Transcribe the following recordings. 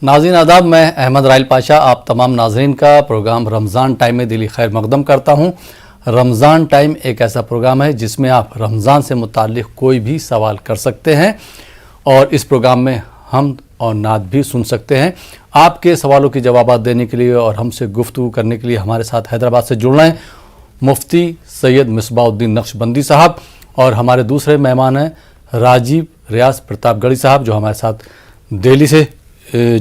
ناظرین آداب، میں احمد رائل پاشا آپ تمام ناظرین کا پروگرام رمضان ٹائم میں دلی خیر مقدم کرتا ہوں۔ رمضان ٹائم ایک ایسا پروگرام ہے جس میں آپ رمضان سے متعلق کوئی بھی سوال کر سکتے ہیں اور اس پروگرام میں حمد اور نعت بھی سن سکتے ہیں۔ آپ کے سوالوں کے جوابات دینے کے لیے اور ہم سے گفتگو کرنے کے لیے ہمارے ساتھ حیدرآباد سے جڑ رہے ہیں مفتی سید مصباح الدین نقشبندی صاحب، اور ہمارے دوسرے مہمان ہیں راجیو ریاض پرتاپ گڑھی صاحب جو ہمارے ساتھ دہلی سے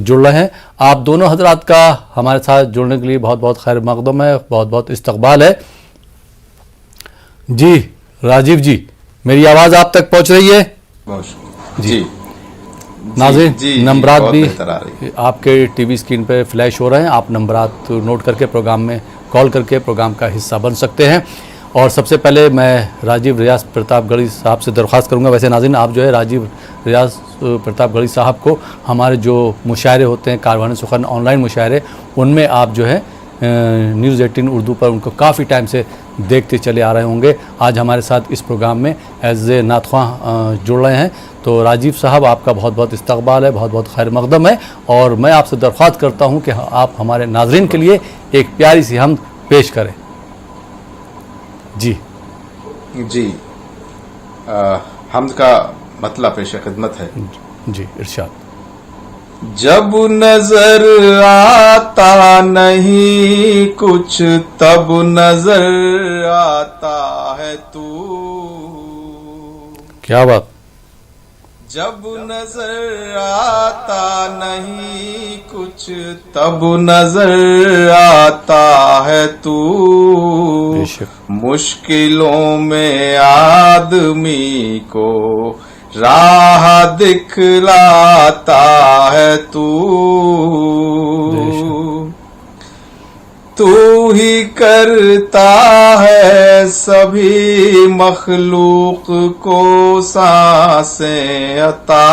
جڑ رہے ہیں۔ آپ دونوں حضرات کا ہمارے ساتھ جڑنے کے لیے بہت بہت خیر مقدم ہے، بہت بہت استقبال ہے۔ جی راجیو جی، میری آواز آپ تک پہنچ رہی ہے؟ جی ناظرین نمبرات بھی آپ کے ٹی وی اسکرین پہ فلیش ہو رہے ہیں، آپ نمبرات نوٹ کر کے پروگرام میں کال کر کے پروگرام کا حصہ بن سکتے ہیں۔ اور سب سے پہلے میں راجیو ریاض پرتاپ گڑھی صاحب سے درخواست کروں گا، ویسے ناظرین آپ جو ہے راجیو ریاض پرتاپ گڑھی صاحب کو ہمارے جو مشاعرے ہوتے ہیں کاروان سخن آن لائن مشاعرے، ان میں آپ جو ہے نیوز 18 اردو پر ان کو کافی ٹائم سے دیکھتے چلے آ رہے ہوں گے۔ آج ہمارے ساتھ اس پروگرام میں ایز اے نعت خواں جڑ رہے ہیں، تو راجیو صاحب آپ کا بہت بہت استقبال ہے، بہت بہت خیر مقدم ہے، اور میں آپ سے درخواست کرتا ہوں کہ آپ ہمارے ناظرین کے لیے ایک پیاری سی حمد پیش کریں۔ جی حمد کا مطلب پیش خدمت ہے۔ جی ارشاد۔ جب نظر آتا نہیں کچھ تب نظر آتا ہے تو، کیا بات۔ جب نظر آتا نہیں کچھ تب نظر آتا ہے تو، مشکلوں میں آدمی کو راہ دکھلاتا ہے تو ہی کرتا ہے سبھی مخلوق کو سانسیں عطا،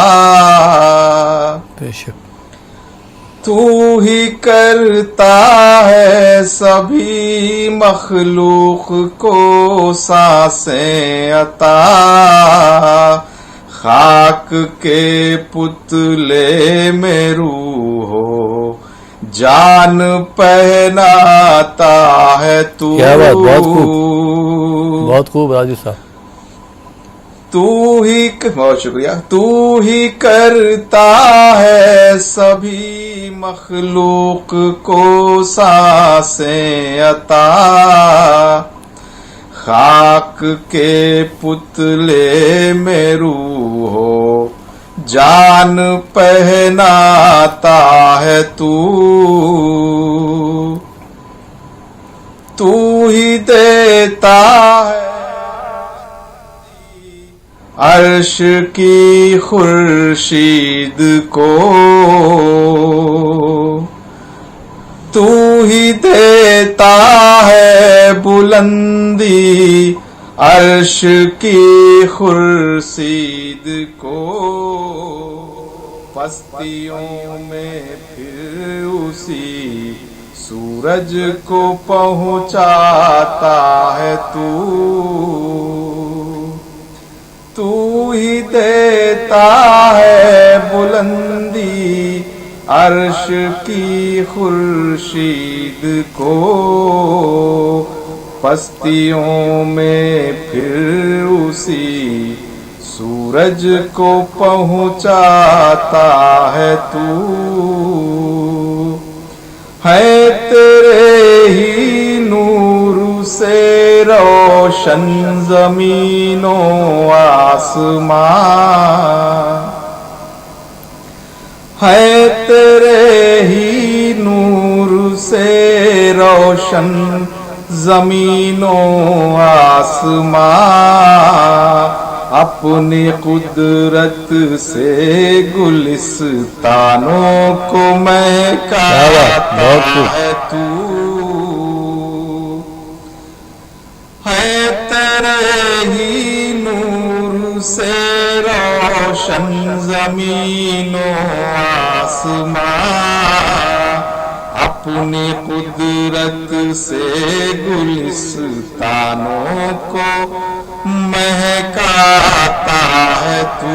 تو ہی کرتا ہے سبھی مخلوق کو سانسیں عطا، خاک کے پتلے میں روح ہو جان پہناتا ہے تو۔ کیا بات، بہت خوب، بہت خوب راجیو صاحب۔ بہت شکریہ۔ تو ہی کرتا ہے سبھی مخلوق کو سانسیں عطا، خاک کے پتلے میں روح ہو جان پہناتا ہے تو ہی دیتا ہے عرش کی خورشید کو، تو ہی دیتا ہے بلندی عرش کی خورشید کو، پستیوں میں پھر اسی سورج کو پہنچاتا ہے تو ہی دیتا ہے بلندی عرش کی خورشید کو، پستیوں میں پھر اسی سورج کو پہنچاتا ہے ہے تیرے ہی نور سے روشن زمین و آسمان، ہے تیرے ہی نور سے روشن زمین و آسمان، اپنی قدرت سے گلستانوں کو مہکاتا ہے تو، ہے تیرے ہی نور سے روشن زمین و آسمان، اپنی قدرت سے گلستانوں کو مہکاتا ہے تو،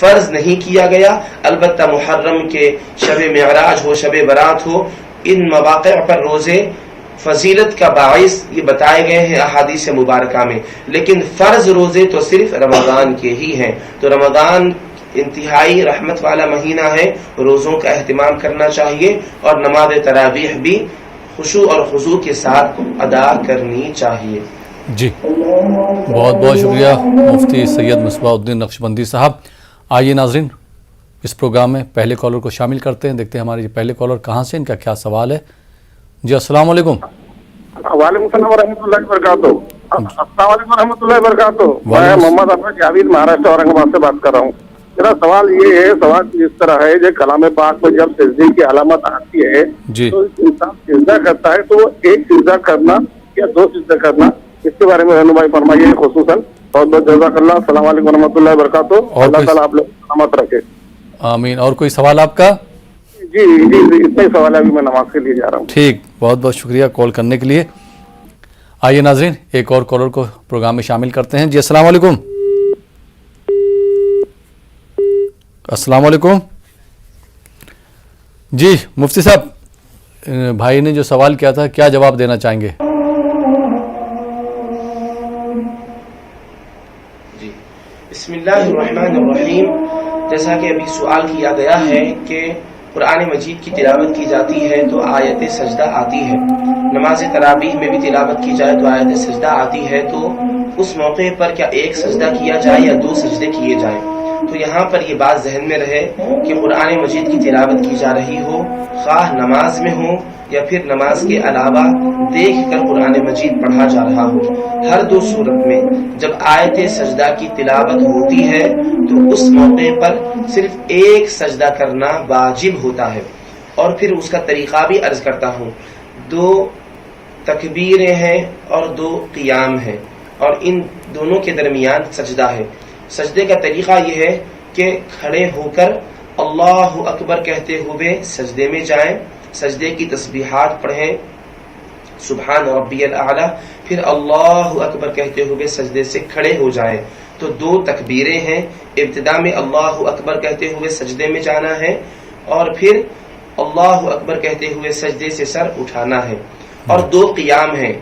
فرض نہیں کیا گیا. البتہ محرم کے شب معراج ہو، شب برات ہو، ان مواقع پر روزے فضیلت کا باعث یہ بتائے گئے ہیں احادیث مبارکہ میں، لیکن فرض روزے تو صرف رمضان کے ہی ہیں. تو رمضان انتہائی رحمت والا مہینہ ہے، روزوں کا اہتمام کرنا چاہیے اور نماز تراویح بھی خشوع اور خضوع کے ساتھ ادا کرنی چاہیے. جی بہت بہت شکریہ مفتی سید مصباح الدین نقشبندی صاحب. آئیے ناظرین اس پروگرام میں پہلے کالر کو شامل کرتے ہیں، دیکھتے ہیں ہمارے یہ پہلے کالر کہاں سے، ان کا کیا سوال ہے. جی السلام علیکم. وعلیکم السلام ورحمۃ اللہ وبرکاتہ. السلام علیکم ورحمۃ اللہ وبرکاتہ. میں محمد احمد جاوید مہاراشٹر اورنگ آباد سے بات کر رہا ہوں. میرا سوال یہ ہے، سوال اس طرح ہے جو کلام پاک میں جب سجدے کی علامت آتی ہے جی تو انسان سجدہ کرتا ہے تو وہ ایک سجدہ کرنا یا دو سجدہ کرنا، اس کے بارے میں رہنمائی فرمائیے خصوصاً. بہت بہت جزاک اللہ. السلام علیکم ورحمۃ اللہ وبرکاتہ. اللہ تعالیٰ آپ لوگ سلامت رکھے. آمین. اور کوئی سوال آپ کا؟ جی جی جی اتنا ہی سوال ہے، ابھی میں نماز کے لیے جا رہا ہوں. ٹھیک، بہت بہت شکریہ کال کرنے کے لیے. آئیے ناظرین ایک اور کالر کو پروگرام میں شامل کرتے ہیں. جی السلام علیکم. السلام علیکم. جی مفتی صاحب، بھائی نے جو سوال کیا تھا کیا جواب دینا چاہیں گے؟ جی بسم اللہ الرحمن الرحیم. جیسا کہ ابھی سوال کیا گیا ہے کہ قرآن مجید کی تلاوت کی جاتی ہے تو آیت سجدہ آتی ہے، نماز تراویح میں بھی تلاوت کی جائے تو آیت سجدہ آتی ہے، تو اس موقع پر کیا ایک سجدہ کیا جائے یا دو سجدے کیے جائیں؟ تو یہاں پر یہ بات ذہن میں رہے کہ قرآن مجید کی تلاوت کی جا رہی ہو، خواہ نماز میں ہو یا پھر نماز کے علاوہ دیکھ کر قرآن مجید پڑھا جا رہا ہو، ہر دو صورت میں جب آیت سجدہ کی تلاوت ہوتی ہے تو اس موقع پر صرف ایک سجدہ کرنا واجب ہوتا ہے. اور پھر اس کا طریقہ بھی عرض کرتا ہوں. دو تکبیریں ہیں اور دو قیام ہیں، اور ان دونوں کے درمیان سجدہ ہے. سجدے کا طریقہ یہ ہے کہ کھڑے ہو کر اللہ اکبر کہتے ہوئے سجدے میں جائیں، سجدے کی تسبیحات پڑھیں، سبحان ربی الاعلی، پھر اللہ اکبر کہتے ہوئے سجدے سے کھڑے ہو جائیں. تو دو تکبیریں ہیں، ابتدا میں اللہ اکبر کہتے ہوئے سجدے میں جانا ہے اور پھر اللہ اکبر کہتے ہوئے سجدے سے سر اٹھانا ہے. اور دو قیام ہیں،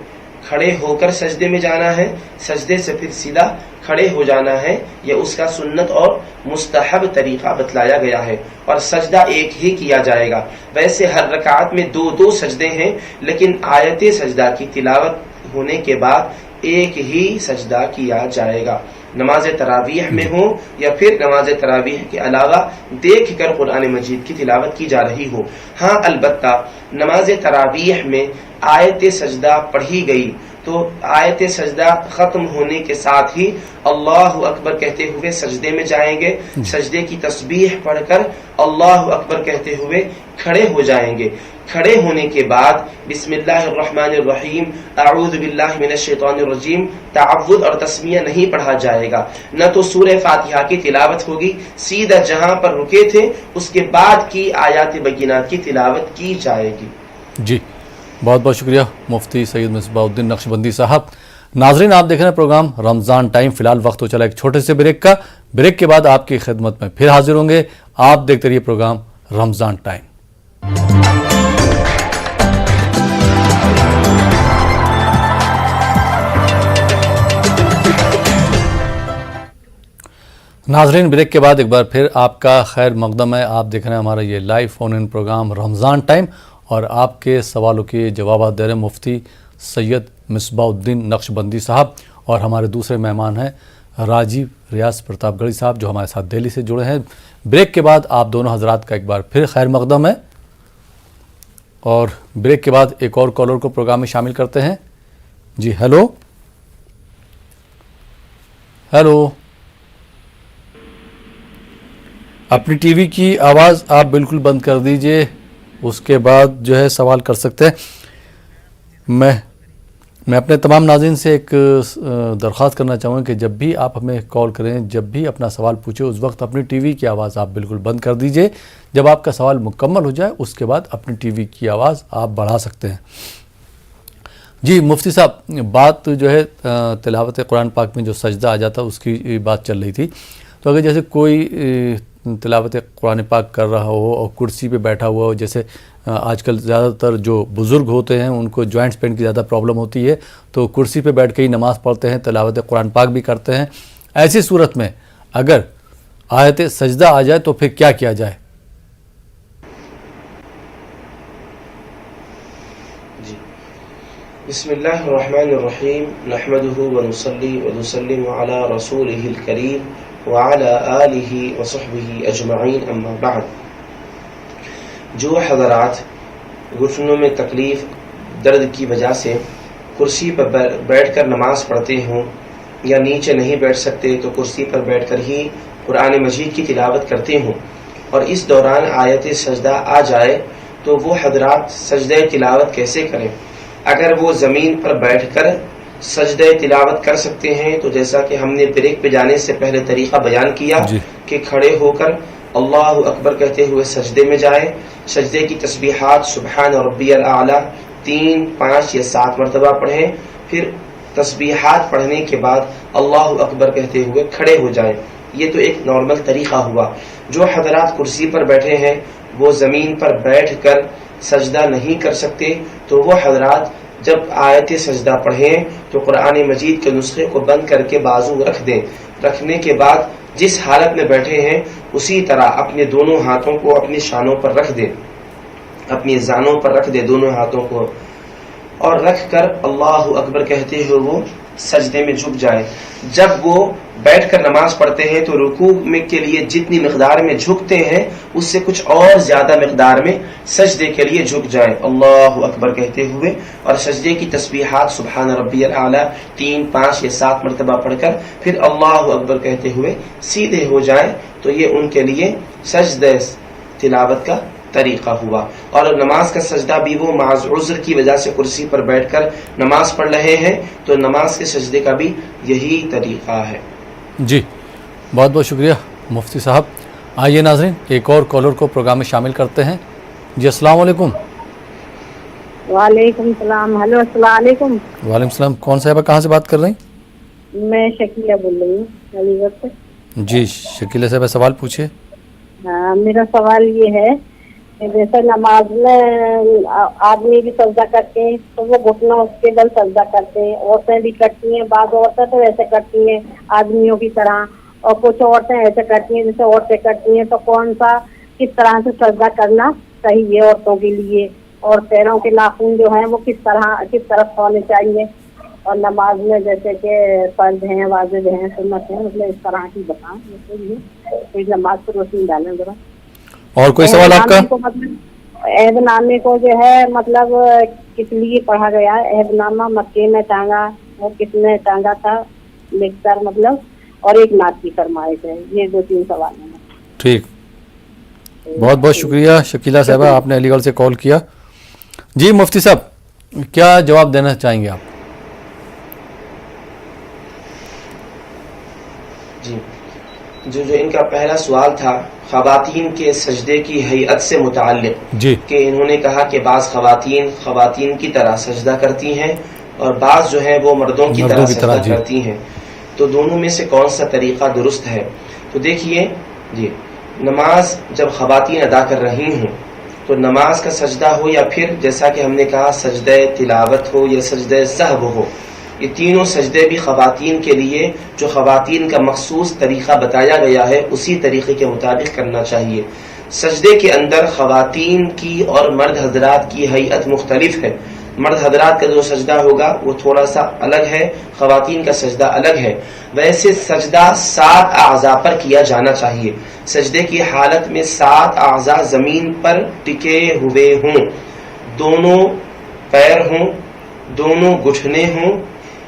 کھڑے ہو کر سجدے میں جانا ہے، سجدے سے پھر سیدھا کھڑے ہو جانا ہے. یہ اس کا سنت اور مستحب طریقہ بتلایا گیا ہے، اور سجدہ ایک ہی کیا جائے گا. ویسے ہر رکعت میں دو دو سجدے ہیں، لیکن آیت سجدہ کی تلاوت ہونے کے بعد ایک ہی سجدہ کیا جائے گا، نماز تراویح میں ہو یا پھر نماز تراویح کے علاوہ دیکھ کر قرآن مجید کی تلاوت کی جا رہی ہو. ہاں البتہ نماز تراویح میں آیت سجدہ پڑھی گئی تو آیت سجدہ ختم ہونے کے ساتھ ہی اللہ اکبر کہتے ہوئے سجدے میں جائیں گے، سجدے کی تسبیح پڑھ کر اللہ اکبر کہتے ہوئے کھڑے ہو جائیں گے. کھڑے ہونے کے بعد بسم اللہ الرحمن الرحیم، اعوذ باللہ من الشیطان الرجیم، تعوذ اور تسمیہ نہیں پڑھا جائے گا، نہ تو سورہ فاتحہ کی تلاوت ہوگی، سیدھا جہاں پر رکے تھے اس کے بعد کی آیات بینات کی تلاوت کی جائے گی. جی بہت بہت شکریہ مفتی سید مصباح الدین نقشبندی صاحب. ناظرین آپ دیکھ رہے ہیں پروگرام رمضان ٹائم. فی الحال وقت ہو چلا ایک چھوٹے سے بریک کا. بریک کے بعد آپ کی خدمت میں پھر حاضر ہوں گے. آپ دیکھتے رہیے پروگرام رمضان ٹائم. ناظرین بریک کے بعد ایک بار پھر آپ کا خیر مقدم ہے. آپ دیکھ رہے ہیں ہمارا یہ لائیو فون ان پروگرام رمضان ٹائم، اور آپ کے سوالوں کے جوابات دے رہے ہیں مفتی سید مصباح الدین نقشبندی صاحب، اور ہمارے دوسرے مہمان ہیں راجیو ریاض پرتاپ گڑھی صاحب جو ہمارے ساتھ دہلی سے جڑے ہیں. بریک کے بعد آپ دونوں حضرات کا ایک بار پھر خیر مقدم ہے، اور بریک کے بعد ایک اور کالر کو پروگرام میں شامل کرتے ہیں. جی ہیلو ہیلو، اپنی ٹی وی کی آواز آپ بالکل بند کر دیجئے، اس کے بعد جو ہے سوال کر سکتے ہیں. میں اپنے تمام ناظرین سے ایک درخواست کرنا چاہوں گا کہ جب بھی آپ ہمیں کال کریں، جب بھی اپنا سوال پوچھیں، اس وقت اپنی ٹی وی کی آواز آپ بالکل بند کر دیجئے. جب آپ کا سوال مکمل ہو جائے اس کے بعد اپنی ٹی وی کی آواز آپ بڑھا سکتے ہیں. جی مفتی صاحب، بات جو ہے تلاوت قرآن پاک میں جو سجدہ آ جاتا ہے اس کی بات چل رہی تھی. تو تو اگر جیسے کوئی تلاوت قرآن پاک کر رہا ہو اور کرسی پہ بیٹھا ہوا ہو، جیسے آج کل زیادہ تر جو بزرگ ہوتے ہیں ان کو جوائنٹس پین کی زیادہ پرابلم ہوتی ہے، تو کرسی پہ بیٹھ کے ہی نماز پڑھتے ہیں، تلاوت قرآن پاک بھی کرتے ہیں، ایسی صورت میں اگر آیت سجدہ آ جائے تو پھر کیا کیا جائے؟ بسم اللہ الرحمن الرحیم نحمده ونصلی ونسلم علی رسولہ الکریم وعلی آلہ وصحبہ اجمعین اما بعد۔ جو حضرات گھٹنوں میں تکلیف درد کی وجہ سے کرسی پر بیٹھ کر نماز پڑھتے ہوں یا نیچے نہیں بیٹھ سکتے تو کرسی پر بیٹھ کر ہی قرآن مجید کی تلاوت کرتے ہوں اور اس دوران آیت سجدہ آ جائے تو وہ حضرات سجدہ تلاوت کیسے کریں؟ اگر وہ زمین پر بیٹھ کر سجدہ تلاوت کر سکتے ہیں تو جیسا کہ ہم نے بریک پہ جانے سے پہلے طریقہ بیان کیا کہ کھڑے ہو کر اللہ اکبر کہتے ہوئے سجدے میں جائے، سجدے کی تسبیحات سبحان ربی الاعلی 3، 5 یا 7 مرتبہ پڑھیں، پھر تسبیحات پڑھنے کے بعد اللہ اکبر کہتے ہوئے کھڑے ہو جائیں۔ یہ تو ایک نارمل طریقہ ہوا۔ جو حضرات کرسی پر بیٹھے ہیں وہ زمین پر بیٹھ کر سجدہ نہیں کر سکتے تو وہ حضرات جب آیت سجدہ پڑھیں تو قرآن مجید کے نسخے کو بند کر کے بازو رکھ دیں، رکھنے کے بعد جس حالت میں بیٹھے ہیں اسی طرح اپنے دونوں ہاتھوں کو اپنی شانوں پر رکھ دیں، اپنی زانوں پر رکھ دیں دونوں ہاتھوں کو، اور رکھ کر اللہ اکبر کہتے ہوئے وہ سجدے میں جھک جائے۔ جب وہ بیٹھ کر نماز پڑھتے ہیں تو رکوع میں کے لیے جتنی مقدار میں جھکتے ہیں اس سے کچھ اور زیادہ مقدار میں سجدے کے لیے جھک جائے اللہ اکبر کہتے ہوئے، اور سجدے کی تسبیحات سبحان ربی الاعلی 3، 5 یا 7 مرتبہ پڑھ کر پھر اللہ اکبر کہتے ہوئے سیدھے ہو جائے تو یہ ان کے لیے سجدہ تلاوت کا طریقہ ہوا۔ اور نماز کا سجدہ بھی وہ معذ عذر کی وجہ سے کرسی پر بیٹھ کر نماز پڑھ رہے ہیں تو نماز کے سجدے کا بھی یہی طریقہ ہے۔ جی بہت بہت شکریہ مفتی صاحب۔ آئیے ناظرین ایک اور کالر کو پروگرام میں شامل کرتے ہیں۔ جی السلام علیکم۔ وعلیکم السلام۔ ہلو السلام علیکم۔ وعلیکم السلام۔ کون صاحبہ کہاں سے بات کر رہی ہیں؟ میں شکیلہ بول رہی ہوں علی گڑھ سے۔ جی شکیلہ صاحبہ سوال پوچھیے۔ میرا سوال یہ ہے کہ جیسے نماز میں آدمی بھی سجدہ کرتے ہیں تو وہ گھٹنا اس کے بل سجدہ کرتے ہیں، عورتیں بھی کرتی ہیں، بعض عورتیں تو ایسے کرتی ہیں آدمیوں کی طرح، اور کچھ عورتیں ایسے کرتی ہیں جیسے عورتیں کرتی ہیں، تو کون سا کس طرح سے سجدہ کرنا صحیح ہے عورتوں کے لیے، اور پیروں کے ناخن جو ہیں وہ کس طرف ہونے چاہیے، اور نماز میں جیسے کہ فرض ہیں، واجب ہیں، سنت ہیں، مطلب اس طرح کی بتائیں، نماز پر روشنی ڈالیں ذرا۔ اور کوئی سوال آپ کا؟ عہد نامے کو جو ہے مطلب کس لیے پڑھا گیا ہے؟ عہد نامہ مکے میں ٹانگا، وہ کس نے ٹانگا تھا لکھ کر مطلب، اور ایک نعت کی فرمائش ہے۔ یہ 2-3 سوال ہیں۔ ٹھیک، بہت بہت شکریہ شکیلہ صاحبہ، آپ نے علی گڑھ سے کال کیا۔ جی مفتی صاحب کیا جواب دینا چاہیں گے آپ؟ جی جو ان کا پہلا سوال تھا خواتین کے سجدے کی ہیئت سے متعلق، جی کہ انہوں نے کہا کہ بعض خواتین کی طرح سجدہ کرتی ہیں اور بعض جو ہے وہ مردوں کی طرح سجدہ کرتی ہیں، تو دونوں میں سے کون سا طریقہ درست ہے؟ تو دیکھیے جی، نماز جب خواتین ادا کر رہی ہوں تو نماز کا سجدہ ہو یا پھر جیسا کہ ہم نے کہا سجدہ تلاوت ہو یا سجدہ سہو ہو، یہ تینوں سجدے بھی خواتین کے لیے جو خواتین کا مخصوص طریقہ بتایا گیا ہے اسی طریقے کے مطابق کرنا چاہیے۔ سجدے کے اندر خواتین کی اور مرد حضرات کی ہیئت مختلف ہے۔ مرد حضرات کا جو سجدہ ہوگا وہ تھوڑا سا الگ ہے، خواتین کا سجدہ الگ ہے۔ ویسے سجدہ 7 اعضاء پر کیا جانا چاہیے۔ سجدے کی حالت میں 7 اعضاء زمین پر ٹکے ہوئے ہوں، دونوں پیر ہوں، دونوں گھٹنے ہوں،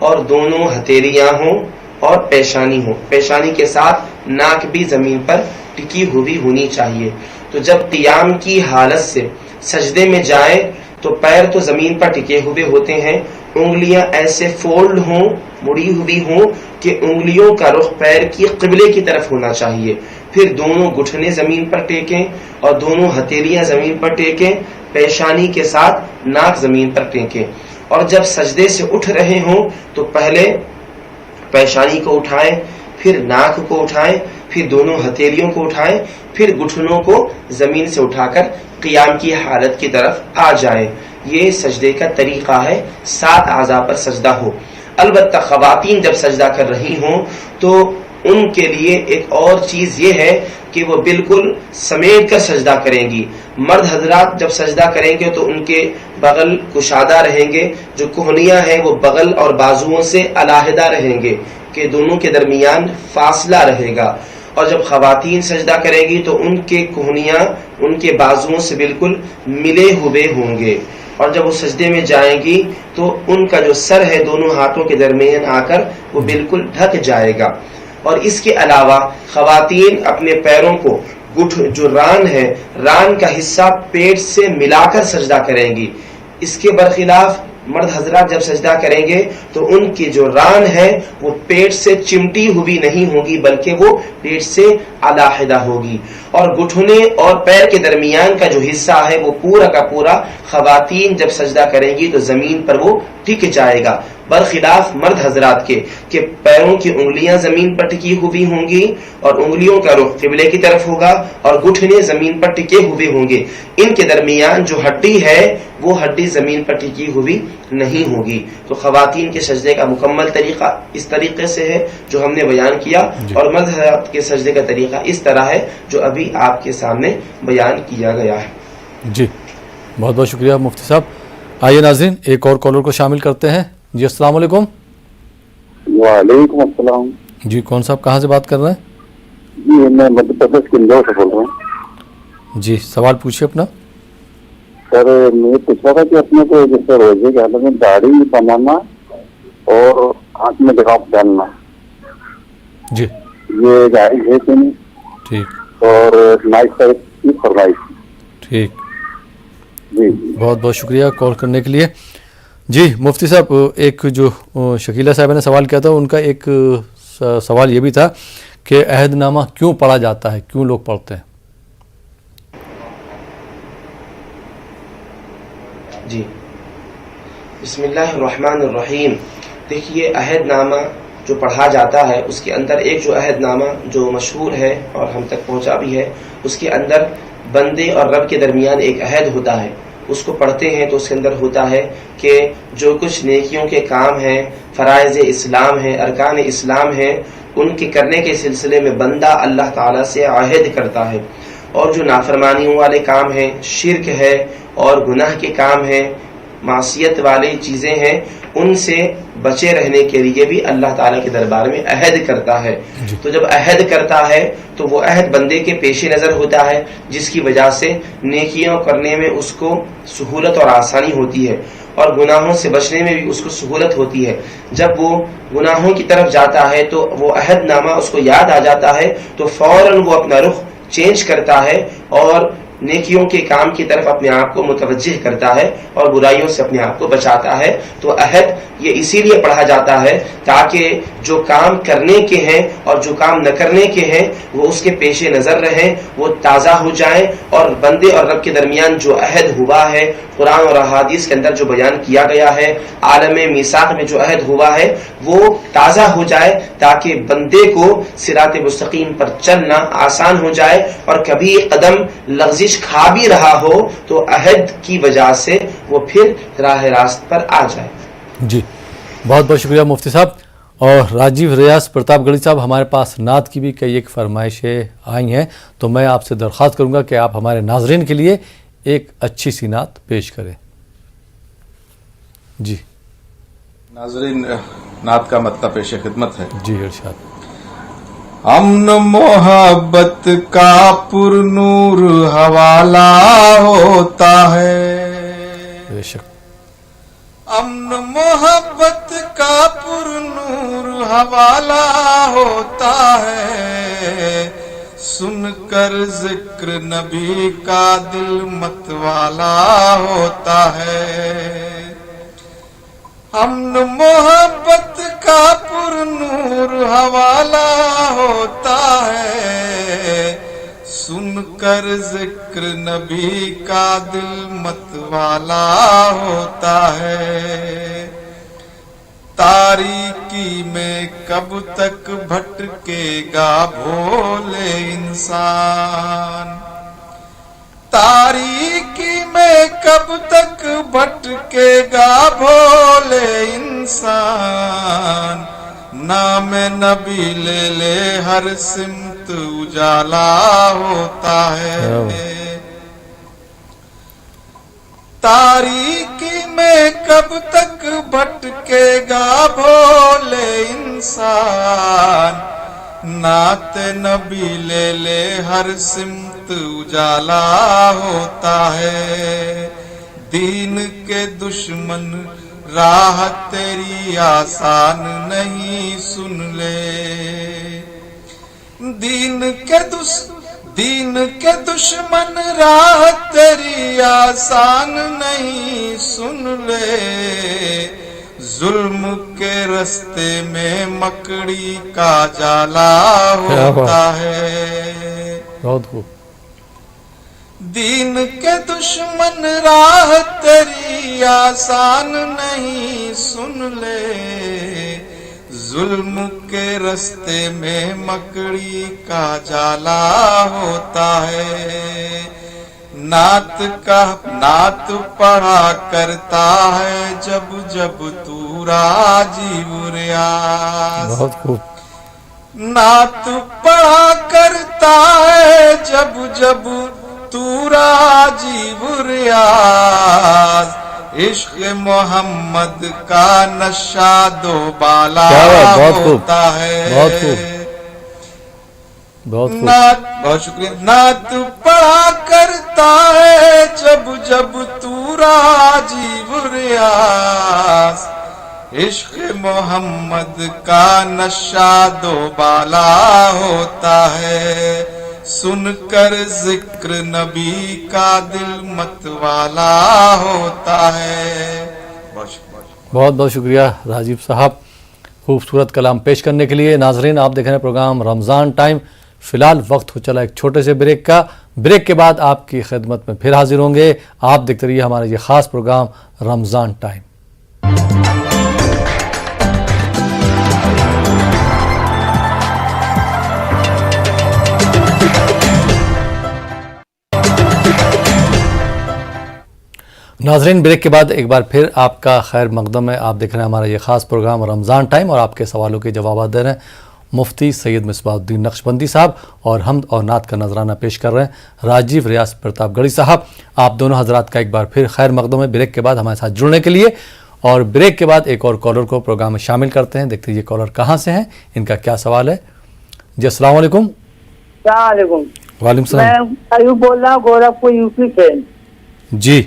اور دونوں ہتھیلیاں ہوں، اور پیشانی ہو، پیشانی کے ساتھ ناک بھی زمین پر ٹکی ہوئی ہونی چاہیے۔ تو جب قیام کی حالت سے سجدے میں جائیں تو پیر تو زمین پر ٹکے ہوئے ہوتے ہیں، انگلیاں ایسے فولڈ ہوں، مڑی ہوئی ہوں کہ انگلیوں کا رخ پیر کی قبلے کی طرف ہونا چاہیے۔ پھر دونوں گھٹنے زمین پر ٹیکیں اور دونوں ہتھیلیاں زمین پر ٹیکیں، پیشانی کے ساتھ ناک زمین پر ٹیکیں۔ اور جب سجدے سے اٹھ رہے ہوں تو پہلے پیشانی کو اٹھائیں، پھر ناک کو اٹھائیں، پھر دونوں ہتھیلیوں کو اٹھائیں، پھر گھٹنوں کو زمین سے اٹھا کر قیام کی حالت کی طرف آ جائیں. یہ سجدے کا طریقہ ہے. 7 اعضاء پر سجدہ ہو. البتہ خواتین جب سجدہ کر رہی ہوں تو ان کے لیے ایک اور چیز یہ ہے کہ وہ بالکل سمیٹ کر سجدہ کریں گی. مرد حضرات جب سجدہ کریں گے تو ان کے بغل کشادہ رہیں گے، جو کوہنیاں ہیں وہ بغل اور بازوؤں سے علیحدہ رہیں گے کہ دونوں کے درمیان فاصلہ رہے گا. اور جب خواتین سجدہ کریں گی تو ان کے کوہنیاں ان کے بازوؤں سے بالکل ملے ہوئے ہوں گے. اور جب وہ سجدے میں جائیں گی تو ان کا جو سر ہے دونوں ہاتھوں کے درمیان آ کر وہ بالکل ڈھک جائے گا. اور اس کے علاوہ خواتین اپنے پیروں کو جو ران ہے، ران کا حصہ پیٹ سے ملا کر سجدہ کریں گی. اس کے برخلاف مرد حضرات جب سجدہ کریں گے تو ان کی جو ران ہے وہ پیٹ سے چمٹی ہوئی نہیں ہوگی بلکہ وہ پیٹ سے علیحدہ ہوگی. اور گھٹنے اور پیر کے درمیان کا جو حصہ ہے وہ پورا کا پورا خواتین جب سجدہ کریں گی تو زمین پر وہ ٹک جائے گا، برخلاف مرد حضرات کے کہ پیروں کی انگلیاں زمین پر ٹکی ہوئی ہوں گی اور انگلیوں کا رخ قبلے کی طرف ہوگا اور گھٹنے زمین پر ٹکے ہوئے ہوں گے. ان کے درمیان جو ہڈی ہے وہ ہڈی زمین پر ٹکی ہوئی نہیں ہوگی. تو خواتین کے سجدے کا مکمل طریقہ اس طریقے سے ہے جو ہم نے بیان کیا، اور مرد حضرات کے سجدے کا طریقہ اس طرح ہے جو ابھی آپ کے سامنے بیان کیا گیا ہے. جی بہت بہت شکریہ مفتی صاحب. آئیے ناظرین ایک اور کالر کو شامل کرتے ہیں. جی السلام علیکم. وعلیکم السلام. جی کون صاحب کہاں سے بات کر رہے ہیں؟ جی میں مدھیہ پردیش کے اندور سے بول رہا ہوں. جی سوال پوچھیے اپنا. سر میں پوچھا تھا کہ اپنے کو جیسے روزے کے حالت میں داڑھی بنانا اور آنکھ میں نقاب ڈالنا، جی یہ جائز ہے کہ نہیں؟ ٹھیک اور نائٹ صاحب کی فرمائش. ٹھیک جی بہت بہت شکریہ کال کرنے کے لیے. جی مفتی صاحب ایک جو شکیلہ صاحبہ نے سوال کیا تھا ان کا ایک سوال یہ بھی تھا کہ عہد نامہ کیوں پڑھا جاتا ہے، کیوں لوگ پڑھتے ہیں؟ جی بسم اللہ الرحمن الرحیم. دیکھیے عہد نامہ جو پڑھا جاتا ہے اس کے اندر ایک جو عہد نامہ جو مشہور ہے اور ہم تک پہنچا بھی ہے، اس کے اندر بندے اور رب کے درمیان ایک عہد ہوتا ہے. اس کو پڑھتے ہیں تو اس کے اندر ہوتا ہے کہ جو کچھ نیکیوں کے کام ہیں، فرائض اسلام ہیں، ارکان اسلام ہیں، ان کے کرنے کے سلسلے میں بندہ اللہ تعالیٰ سے عہد کرتا ہے. اور جو نافرمانیوں والے کام ہیں، شرک ہے اور گناہ کے کام ہیں، معصیت والی چیزیں ہیں، ان سے بچے رہنے کے لیے بھی اللہ تعالیٰ کے دربار میں عہد کرتا ہے. تو جب عہد کرتا ہے تو وہ عہد بندے کے پیش نظر ہوتا ہے، جس کی وجہ سے نیکیوں کرنے میں اس کو سہولت اور آسانی ہوتی ہے اور گناہوں سے بچنے میں بھی اس کو سہولت ہوتی ہے. جب وہ گناہوں کی طرف جاتا ہے تو وہ عہد نامہ اس کو یاد آ جاتا ہے تو فوراً وہ اپنا رخ چینج کرتا ہے اور نیکیوں کے کام کی طرف اپنے آپ کو متوجہ کرتا ہے اور برائیوں سے اپنے آپ کو بچاتا ہے. تو عہد یہ اسی لیے پڑھا جاتا ہے تاکہ جو کام کرنے کے ہیں اور جو کام نہ کرنے کے ہیں وہ اس کے پیش نظر رہیں، وہ تازہ ہو جائیں، اور بندے اور رب کے درمیان جو عہد ہوا ہے قرآن اور احادیث کے اندر جو بیان کیا گیا ہے، عالم میثاق میں جو عہد ہوا ہے وہ تازہ ہو جائے تاکہ بندے کو صراط مستقیم پر چلنا آسان ہو جائے، اور کبھی قدم لغزش کھا بھی رہا ہو تو عہد کی وجہ سے وہ پھر راہ راست پر آ جائے. جی بہت بہت شکریہ مفتی صاحب. اور راجیو ریاض پرتاپ گڑھی صاحب، ہمارے پاس نعت کی بھی کئی ایک فرمائشیں آئی ہیں، تو میں آپ سے درخواست کروں گا کہ آپ ہمارے ناظرین کے لیے ایک اچھی سی نعت پیش کریں. جی ناظرین نعت کا مطلب پیش خدمت ہے. جی ارشاد. امن محبت کا پر نور حوالہ ہوتا ہے، بے شک. امن محبت کا پر نور حوالہ ہوتا ہے، سن کر ذکر نبی کا دل متوالا ہوتا ہے. امن محبت کا پر نور حوالہ ہوتا ہے، سن کر ذکر نبی کا دل متوالا ہوتا ہے. تاریخ تاریکی میں کب تک بھٹکے گا بھولے انسان، تاریکی میں کب تک بھٹکے گا بھولے انسان، نام نبی لے لے ہر سمت اجالا ہوتا ہے، تاریکی میں کب تک بھٹکے گا بھولے انسان، نعت نبی لے لے ہر سمت اجالا ہوتا ہے، دین کے دشمن راہ تیری آسان نہیں سن لے، دین کے دشمن راہ تیری آسان نہیں سن لے، ظلم کے رستے میں مکڑی کا جالا ہوتا ہے، بہت خوب. دین کے دشمن راہ تیری آسان نہیں سن لے، ظلم کے رستے میں مکڑی کا جالا ہوتا ہے، نعت پڑھا کرتا ہے جب جب تو راجیب ریاض، بہت خوب. نعت پڑھا کرتا ہے جب جب تو راجیب ریاض، عشق محمد کا نشہ دو بالا ہوتا ہے، بہت خوب. بہت خوب. بہت شکریہ. نعت پڑھا کرتا ہے جب جب تو راجیب ریاض، عشق محمد کا نشہ دو بالا ہوتا ہے، سن کر ذکر نبی کا دل مت والا ہوتا ہے. بہت بہت شکریہ راجیب صاحب خوبصورت کلام پیش کرنے کے لیے. ناظرین آپ دیکھ رہے ہیں پروگرام رمضان ٹائم. فی الحال وقت ہو چلا ایک چھوٹے سے بریک کا. بریک کے بعد آپ کی خدمت میں پھر حاضر ہوں گے. آپ دیکھتے رہیے ہمارا یہ خاص پروگرام رمضان ٹائم. ناظرین بریک کے بعد ایک بار پھر آپ کا خیر مقدم ہے. آپ دیکھ رہے ہیں ہمارا یہ خاص پروگرام رمضان ٹائم اور آپ کے سوالوں کے جوابات دے رہے ہیں مفتی سید مصباح الدین نقشبندی صاحب اور حمد اور نعت کا نذرانہ پیش کر رہے ہیں راجیو ریاض پرتاپ گڑھی صاحب. آپ دونوں حضرات کا ایک بار پھر خیر مقدم ہے بریک کے بعد ہمارے ساتھ جڑنے کے لیے. اور بریک کے بعد ایک اور کالر کو پروگرام میں شامل کرتے ہیں. دیکھتے ہیں یہ کالر کہاں سے ہیں, ان کا کیا سوال ہے. جی السلام علیکم. السلام علیکم. وعلیکم السلام. میں ایوب بول رہا ہوں گورکھپور یو پی سے. جی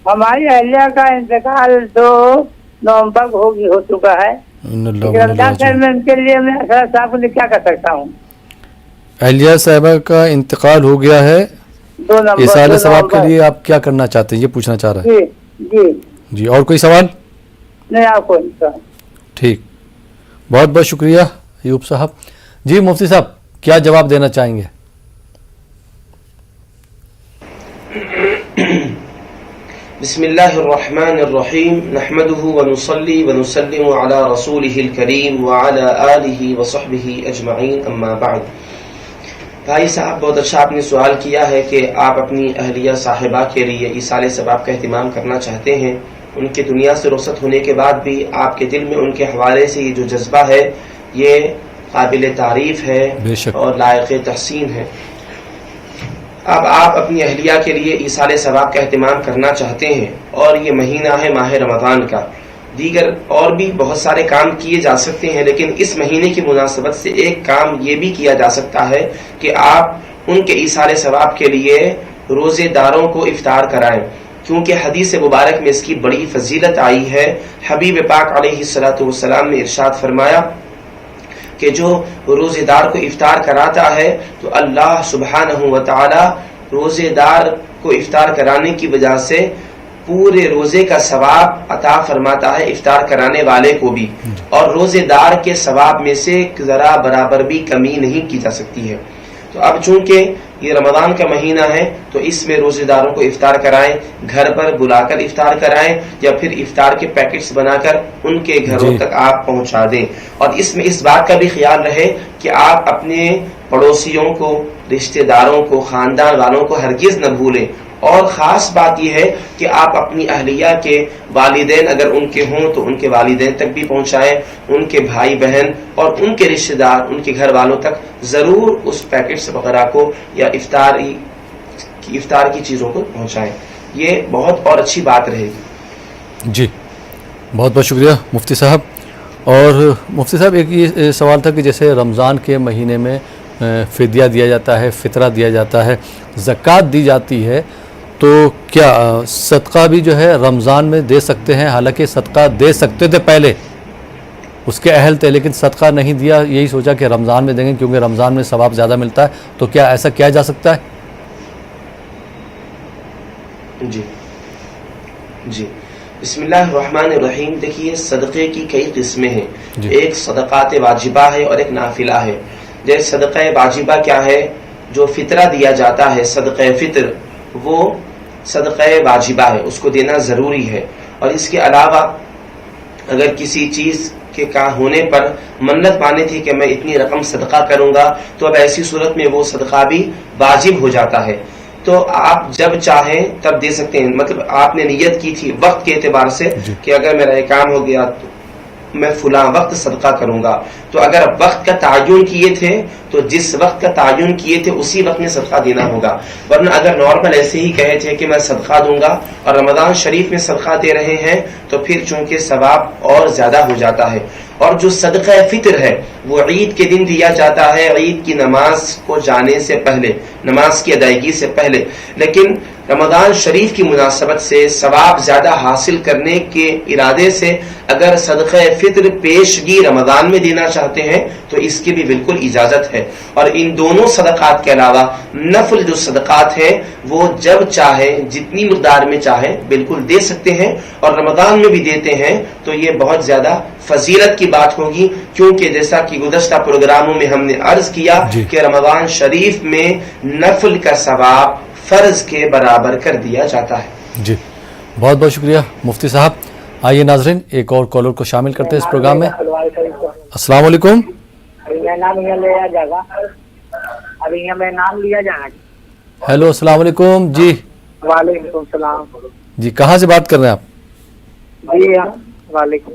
ہماری اہلیہ کا انتقال 2 نومبر ہو چکا ہے. رمضان میں ان کے لیے میں اسرار صاحب کو کیا کر سکتا ہوں؟ اہلیہ صاحبہ کا انتقال ہو گیا ہے, 2 نومبر. ایصال ثواب کے لیے آپ کیا کرنا چاہتے ہیں یہ پوچھنا چاہ رہے ہیں. جی جی اور کوئی سوال؟ نہیں آپ کو. ٹھیک, بہت بہت شکریہ ایوب صاحب. جی مفتی صاحب کیا جواب دینا چاہیں گے؟ بسم اللہ الرحمن الرحیم نحمده ونصلي ونسلم على رسوله الكریم وعلى آلہ وصحبہ اجمعین اما بعد. بھائی صاحب بہت اچھا آپ نے سوال کیا ہے کہ آپ اپنی اہلیہ صاحبہ کے لیے ایصال ثواب کا اہتمام کرنا چاہتے ہیں. ان کے دنیا سے رخصت ہونے کے بعد بھی آپ کے دل میں ان کے حوالے سے یہ جو جذبہ ہے یہ قابل تعریف ہے اور لائق تحسین ہے. اب آپ اپنی اہلیہ کے لیے ایصال ثواب کا اہتمام کرنا چاہتے ہیں اور یہ مہینہ ہے ماہ رمضان کا. دیگر اور بھی بہت سارے کام کیے جا سکتے ہیں لیکن اس مہینے کی مناسبت سے ایک کام یہ بھی کیا جا سکتا ہے کہ آپ ان کے ایصال ثواب کے لیے روزے داروں کو افطار کرائیں, کیونکہ حدیث مبارک میں اس کی بڑی فضیلت آئی ہے. حبیب پاک علیہ الصلوۃ والسلام نے ارشاد فرمایا کہ جو روزے دار کو افطار کراتا ہے تو اللہ سبحانہ و تعالی روزے دار کو افطار کرانے کی وجہ سے پورے روزے کا ثواب عطا فرماتا ہے افطار کرانے والے کو بھی, اور روزے دار کے ثواب میں سے ذرا برابر بھی کمی نہیں کی جا سکتی ہے. تو اب چونکہ یہ رمضان کا مہینہ ہے تو اس میں روزے داروں کو افطار کرائیں، گھر پر بلا کر افطار کرائیں یا پھر افطار کے پیکٹس بنا کر ان کے گھروں تک آپ پہنچا دیں. اور اس میں اس بات کا بھی خیال رہے کہ آپ اپنے پڑوسیوں کو، رشتہ داروں کو، خاندان والوں کو ہرگز نہ بھولیں. اور خاص بات یہ ہے کہ آپ اپنی اہلیہ کے والدین اگر ان کے ہوں تو ان کے والدین تک بھی پہنچائیں، ان کے بھائی بہن اور ان کے رشتہ دار، ان کے گھر والوں تک ضرور اس پیکٹس وغیرہ کو یا افطار کی چیزوں کو پہنچائیں. یہ بہت اور اچھی بات رہے گی. جی بہت بہت شکریہ مفتی صاحب. اور مفتی صاحب ایک یہ سوال تھا کہ جیسے رمضان کے مہینے میں فدیہ دیا جاتا ہے، فطرہ دیا جاتا ہے، زکوٰۃ دی جاتی ہے، تو کیا صدقہ بھی جو ہے رمضان میں دے سکتے ہیں؟ حالانکہ صدقہ دے سکتے تھے پہلے، اس کے اہل تھے، لیکن صدقہ نہیں دیا، یہی سوچا کہ رمضان میں دیں گے کیونکہ رمضان میں ثواب زیادہ ملتا ہے. تو کیا ایسا کیا جا سکتا ہے؟ جی بسم اللہ الرحمن الرحیم. دیکھیے صدقے کی کئی قسمیں ہیں. ایک صدقات واجبہ ہے اور ایک نافلہ ہے. جیسے صدقہ واجبہ کیا ہے؟ جو فطرہ دیا جاتا ہے، صدقہ فطر، وہ صدقہ واجبہ ہے، اس کو دینا ضروری ہے. اور اس کے علاوہ اگر کسی چیز کے کا ہونے پر منت مانی تھی کہ میں اتنی رقم صدقہ کروں گا، تو اب ایسی صورت میں وہ صدقہ بھی واجب ہو جاتا ہے. تو آپ جب چاہیں تب دے سکتے ہیں. مطلب آپ نے نیت کی تھی وقت کے اعتبار سے کہ اگر میرا یہ کام ہو گیا تو میں فلاں وقت صدقہ کروں گا، تو اگر وقت کا تعین کیے تھے تو جس وقت کا تعین کیے تھے اسی وقت میں صدقہ دینا ہوگا. ورنہ اگر نارمل ایسے ہی کہے تھے کہ میں صدقہ دوں گا اور رمضان شریف میں صدقہ دے رہے ہیں تو پھر چونکہ ثواب اور زیادہ ہو جاتا ہے. اور جو صدقہ فطر ہے وہ عید کے دن دیا جاتا ہے، عید کی نماز کو جانے سے پہلے، نماز کی ادائیگی سے پہلے. لیکن رمضان شریف کی مناسبت سے ثواب زیادہ حاصل کرنے کے ارادے سے اگر صدقہ فطر پیشگی رمضان میں دینا چاہتے ہیں تو اس کی بھی بالکل اجازت ہے. اور ان دونوں صدقات کے علاوہ نفل جو صدقات ہیں وہ جب چاہے جتنی مقدار میں چاہے بالکل دے سکتے ہیں، اور رمضان میں بھی دیتے ہیں تو یہ بہت زیادہ فضیلت کی بات ہوگی. کیونکہ جیسا کہ گزشتہ پروگراموں میں ہم نے عرض کیا کہ رمضان شریف میں نفل کا ثواب فرض کے برابر کر دیا جاتا ہے. جی بہت بہت شکریہ مفتی صاحب. آئیے ناظرین ایک اور کالر کو شامل کرتے ہیں اس پروگرام میں. السلام علیکم. ہیلو السلام علیکم. جی وعلیکم السلام. جی کہاں سے بات کر رہے ہیں آپ؟ جی وعلیکم.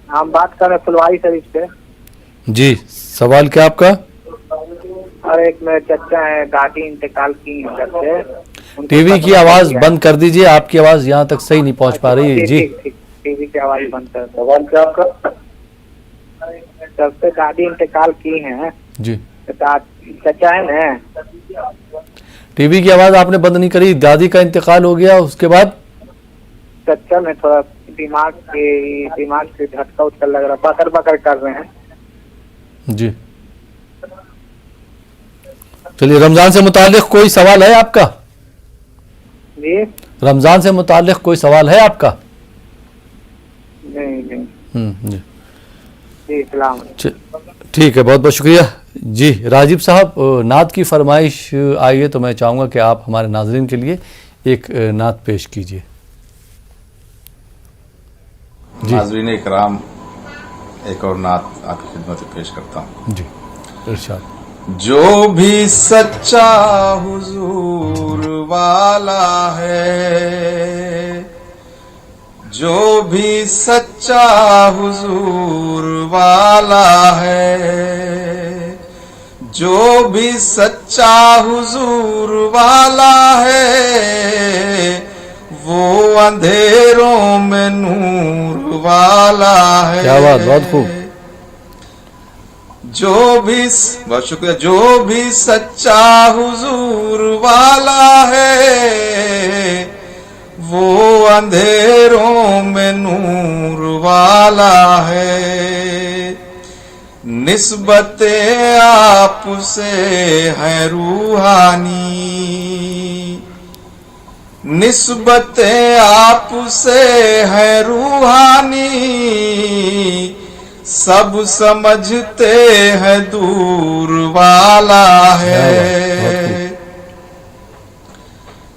ہم بات کر رہے ہیں فلواری شریف سے. جی سوال کیا آپ کا؟ اور ایک میرے چچا ہے، دادی انتقال کی ہیں. ٹی وی کی آواز بند کر دیجئے، آپ کی آواز یہاں تک صحیح نہیں پہنچ پا رہی ہے. جی ٹی وی کی آواز بند کر. سوال کیا آپ کا؟ جب سے دادی انتقال کی ہیں. جی چچا ہے نا. ٹی وی کی آواز آپ نے بند نہیں کری، دادی کا انتقال ہو گیا، اس کے بعد چچا میں تھوڑا دماغ سے جھٹکا اٹھکا لگ رہا، بکر بکر کر رہے ہیں. جی چلیے رمضان سے متعلق کوئی سوال ہے آپ کا؟ جی رمضان سے متعلق کوئی سوال ہے آپ کا؟ نہیں. جی اسلام. ٹھیک ہے، بہت بہت شکریہ. جی راجیب صاحب نعت کی فرمائش آئی ہے تو میں چاہوں گا کہ آپ ہمارے ناظرین کے لیے ایک نعت پیش کیجیے. ناظرین اکرام ایک اور نعت آپ کی خدمت پیش کرتا ہوں. جی ارشاد. جو بھی سچا حضور والا ہے، جو بھی سچا حضور والا ہے، جو بھی سچا حضور والا ہے، وہ اندھیروں میں نور والا ہے. کیا بات، بہت خوب. بہت شکریہ. جو بھی سچا حضور والا ہے، وہ اندھیروں میں نور والا ہے. نسبت آپ سے ہے روحانی، نسبت آپ سے ہے روحانی، سب سمجھتے ہیں دور والا ہے.